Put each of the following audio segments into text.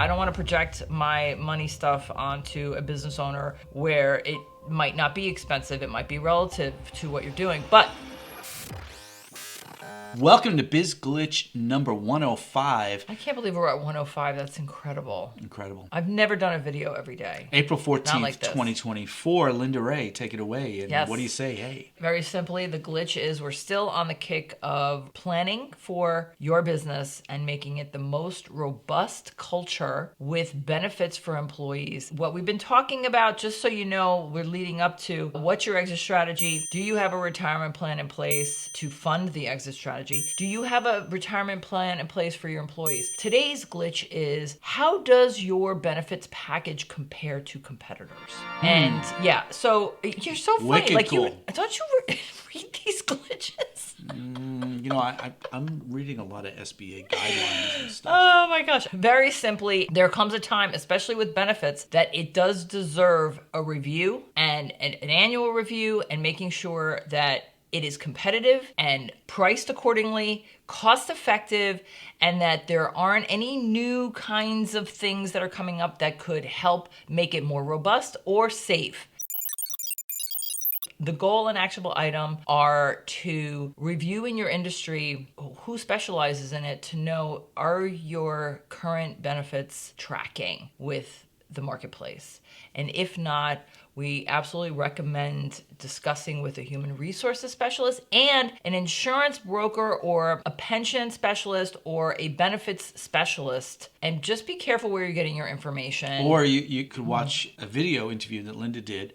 I don't want to project my money stuff onto a business owner where it might not be expensive. It might be relative to what you're doing, but Welcome to Biz Glitch number 105. I can't believe we're at 105. That's incredible. Incredible. I've never done a video every day. April 14th, Not like this. 2024. Linda Ray, take it away. And Yes. What do you say? Hey. Very simply, the glitch is we're still on the kick of planning for your business and making it the most robust culture with benefits for employees. What we've been talking about, just so you know, we're leading up to what's your exit strategy? Do you have a retirement plan in place to fund the exit strategy? Do you have a retirement plan in place for your employees? Today's glitch is, how does your benefits package compare to competitors? And yeah, so you're so funny. Wicked Like cool. don't you read these glitches? I'm reading a lot of SBA guidelines and stuff. Oh my gosh. Very simply, there comes a time, especially with benefits, that it does deserve a review and an annual review, and making sure that it is competitive and priced accordingly, cost effective, and that there aren't any new kinds of things that are coming up that could help make it more robust or safe. The goal and actionable item are to review in your industry who specializes in it to know, are your current benefits tracking with the marketplace? And if not, we absolutely recommend discussing with a human resources specialist and an insurance broker or a pension specialist or a benefits specialist. And just be careful where you're getting your information. Or you could watch a video interview that Linda did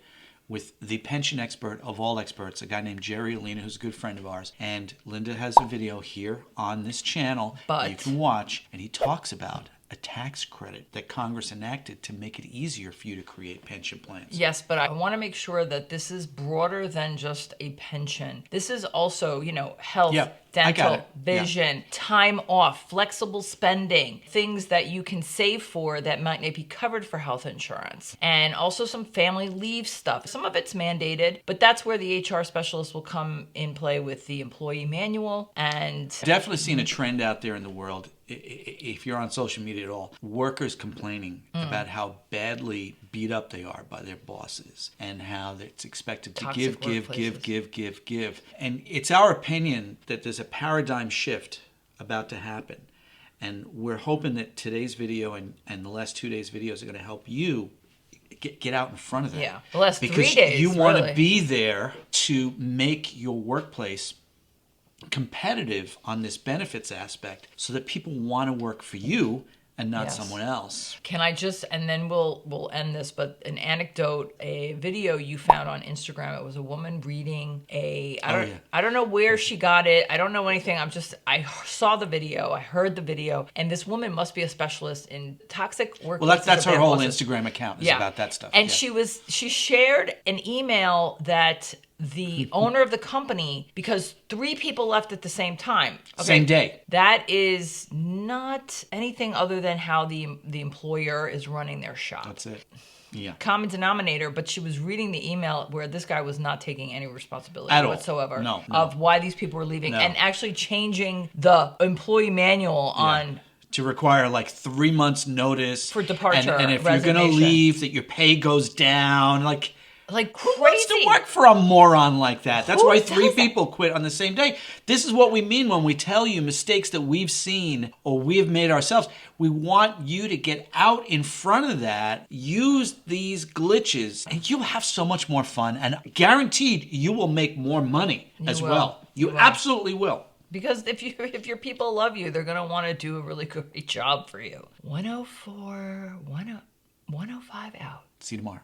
with the pension expert of all experts, a guy named Jerry Alina, who's a good friend of ours. And Linda has a video here on this channel that you can watch, and he talks about a tax credit that Congress enacted to make it easier for you to create pension plans. Yes, but I want to make sure that this is broader than just a pension. This is also, health, dental, vision, time off, flexible spending, things that you can save for that might not be covered for health insurance, and also some family leave stuff. Some of it's mandated, but that's where the HR specialist will come in play with the employee manual. And definitely seeing a trend out there in the world, if you're on social media at all, workers complaining about how badly beat up they are by their bosses and how it's expected to Toxic give. And it's our opinion that there's a paradigm shift about to happen. And we're hoping that today's video and the last 2 days' videos are going to help you get out in front of that. Yeah, the last 3 days. Because you want really to be there to make your workplace competitive on this benefits aspect so that people want to work for you and not someone else. Can I just, and then we'll end this, but an anecdote, a video you found on Instagram. It was a woman reading I don't know where she got it. I don't know anything. I saw the video, I heard the video, and this woman must be a specialist in toxic workplaces. Well, that's her whole Instagram account is about that stuff. And she shared an email that the owner of the company, because 3 people left at the same time. Okay, same day. That is not anything other than how the employer is running their shop. That's it. Yeah. Common denominator, but she was reading the email where this guy was not taking any responsibility at whatsoever no. of why these people were leaving, and actually changing the employee manual on to require like 3 months notice for departure, and if you're going to leave, that your pay goes down. Like who crazy. wants to work for a moron like that? That's Who why does 3 that? people quit on the same day. This is what we mean when we tell you mistakes that we've seen or we have made ourselves. We want you to get out in front of that, use these glitches, and you'll have so much more fun. And guaranteed, you will make more money as well. You absolutely will. Because if your people love you, they're going to want to do a really great job for you. 104, 105 out. See you tomorrow.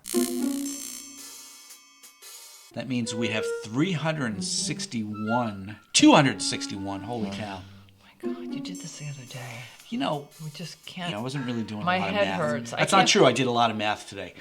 That means we have 261. Holy cow. Oh my God, you did this the other day. We just can't. I wasn't really doing My a lot of head math. hurts. That's not true. I did a lot of math today.